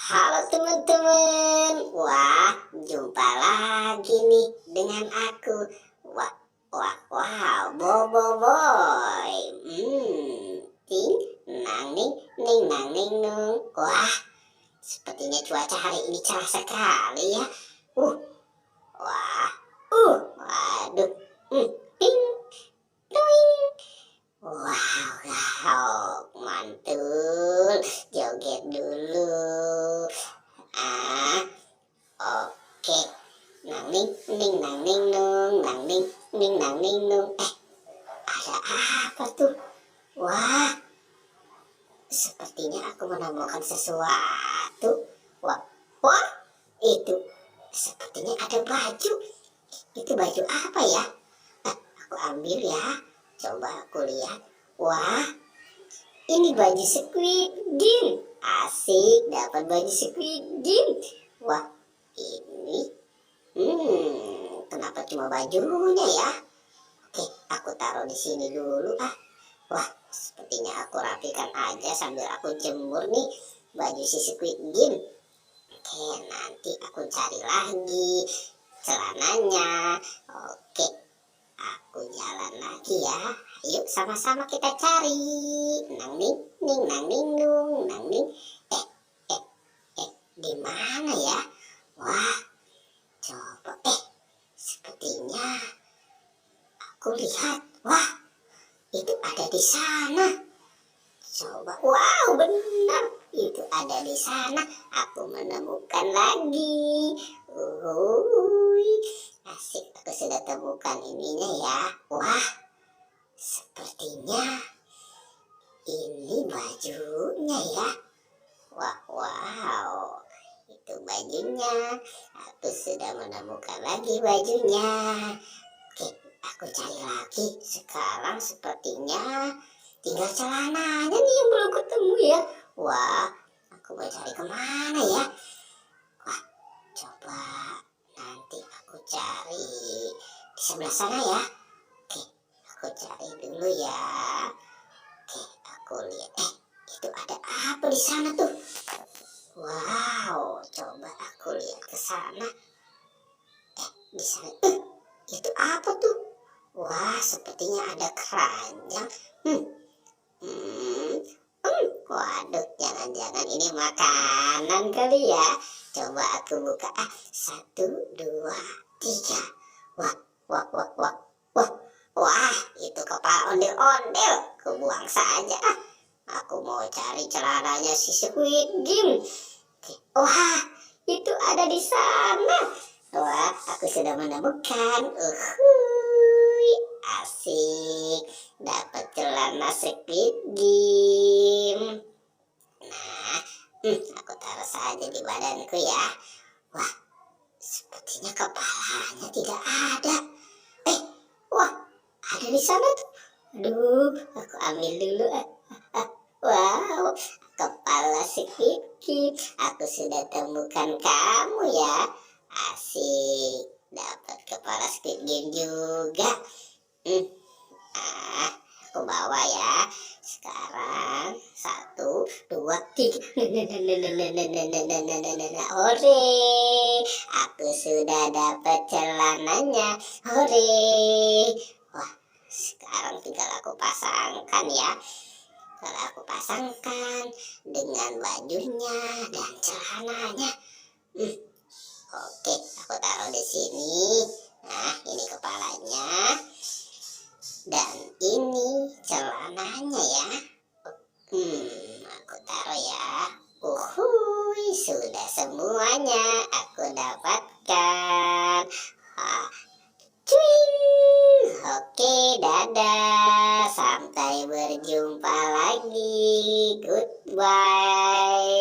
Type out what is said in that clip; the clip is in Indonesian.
Halo teman-teman, wah jumpa lagi nih dengan aku. Wah, wow, Bobo Boy. Ting, nang ning, ning nang ning nung. Wah, sepertinya cuaca hari ini cerah sekali ya. Wah, waduh. Ting, doing. Wow, mantul. Joget dulu. Oke. Nang ning ning nang ning nung, nang ning ning nang ning nung. Ada apa tuh? Wah, sepertinya aku menemukan sesuatu. Wah, itu sepertinya ada baju. Itu baju apa ya? Aku ambil ya. Coba aku lihat. Wah, ini baju Squid Game. Asik, dapat baju Squid Game. Wah, ini kenapa cuma bajunya ya? Oke, aku taruh di sini dulu Wah, sepertinya aku rapikan aja sambil aku jemur nih baju si Squid Game. Oke, nanti aku cari lagi celananya. Oke, aku jalan lagi ya. Yuk sama-sama kita cari. Nang ning ning nang ning nung, nang ning. Di mana ya? Wah, coba sepertinya aku lihat. Wah, itu ada di sana. Coba, wow, benar. Itu ada di sana. Aku menemukan lagi. Asik, aku sudah temukan ininya ya. Wah, sepertinya ini bajunya ya. Wow, itu bajunya. Aku sudah menemukan lagi bajunya. Oke, aku cari lagi. Sekarang sepertinya tinggal celananya nih yang belum ketemu ya. Wah, aku mau cari kemana ya? Wah, coba nanti aku cari di sebelah sana ya. Oke, aku cari dulu ya. Oke, aku lihat. Itu ada apa di sana tuh? Wow, coba aku lihat ke sana. Di sana. Itu apa tuh? Wah, sepertinya ada keranjang. Waduh, jangan-jangan ini makanan kali ya. Coba aku buka. 1, 2, 3. Wah, itu kepala ondel-ondel. Kubuang saja. Aku mau cari celananya si Squid Game. Wah, itu ada di sana. Wah, aku sudah menemukan. Asik, dapat celana Squid Game. Nah, aku taruh saja di badanku ya. Wah, sepertinya kepalanya tidak ada. Wah, ada di sana tuh. Aduh, aku ambil dulu. Wow, kepala Squid Game. Aku sudah temukan kamu ya. Asik, dapat kepala Squid Game juga. Aku bawa ya. Sekarang 1, 2, 3. Hore, aku sudah dapat celananya. Hore. Wah, sekarang tinggal aku pasangkan ya. Kalau aku pasangkan dengan bajunya dan celananya. Oke, aku taruh di sini. Nah, ini kepalanya. Dan ini celananya ya. Aku taruh ya. Sudah semuanya aku dapatkan. Oke, dadah. Sampai berjumpa lagi. Goodbye.